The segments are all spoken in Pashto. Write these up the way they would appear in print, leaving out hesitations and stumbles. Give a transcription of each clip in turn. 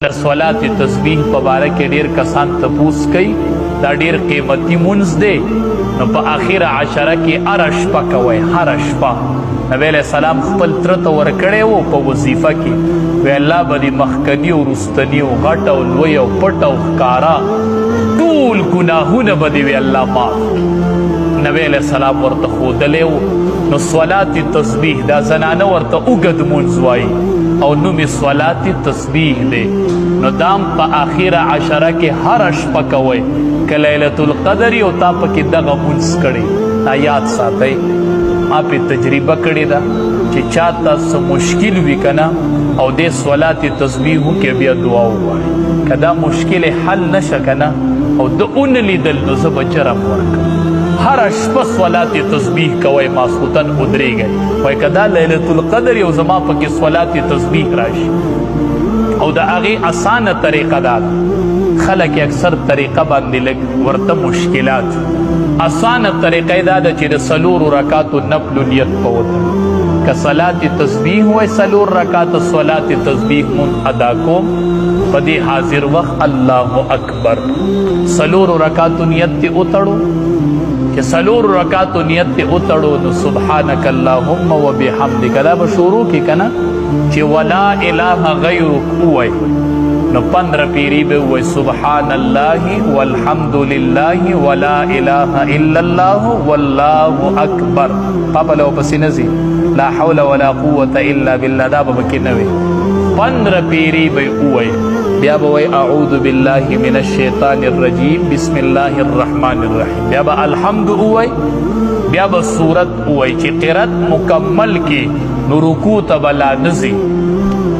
صلات تسبیح په باره کې ډیر کسان تپوس کوي دا ډیر قیمتي منځ دی نو په اخره عشره کې هره شپه کوئ هره شپه نبی علیه السلام خپل تره ته ورکړی و په وظیفه کې وی الله به دې مخکني او وروستني او غټ او لوی او پټ او ښکاره ټول ګناهونه به دې وی الله معاف نبی علیه السلام ورته ښودلی و نو صلات تسبیح دا زنانه ورته اوږد مونځ وایي او نوم صلات تسبیح دی نو دام په آخره عشره کې هره شپه کوئ که لیلة القدر او تا پکې دغه مونځ کړی دا یاد ساتئ ما پې تجربه کړې ده چې چاته څه مشکل وي که نه او دې صلات تسبیح وکړي بیا دعا ووایي که دا مشکل حل نشه که نه او د ونه لیدل نو زه به جرم ورکړم هر شپه صلات تسبیح کوئ ماسخوتن ودرېږئ وایي که دا لیلة القدر یو زما پکې صلات تسبیح راشي او د هغې اسانه طریقه دا ده خلک اکثر طریقه باندې لږ ورته مشکلات اسانه طریقه یې دا ده چې د څلورو رکاتو نفلو نیت په وته که صلات تسبیح وایي څلور رکاته صلات تسبیح مونځ ادا کوم په دې حاضر وخت الله اکبر څلورو رکاتو نیت دې وتړو چې څلور رکاتو نیت دې وتړو نو سبحانک اللهم وبحمدک دا به شروع کې که نه چې ولا اله غیرک ووایي نو 15 پیری به ووایي سبحان الله والحمد لله ولا اله الا الله والله اکبر پاپا لو پسې نه ځي لا حول ولا قوة الا بالله دا به پکې نه وي 15 پیری به ووایي بیا به وایي اعوذ بالله من الشیطان الرجیم بسم الله الرحمن الرحیم بیا به الحمد ووایي بیا به صورت ووایي چې قرات مکمل کې نو رکوع ته به لا نه ځي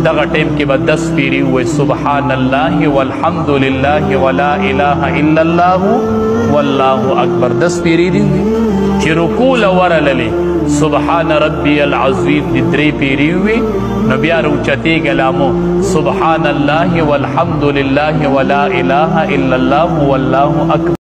دغه ټیم کې به 10 پیری ووایي سبحان الله والحمد لله ولا اله الا الله والله اکبر 10 پیری دي چې رکوع له ورللې سبحان ربی العظیم دي 3 پیری وي نو بیا روچتېږه لامو سبحان الله والحمد لله ولا اله الا الله والله اکبر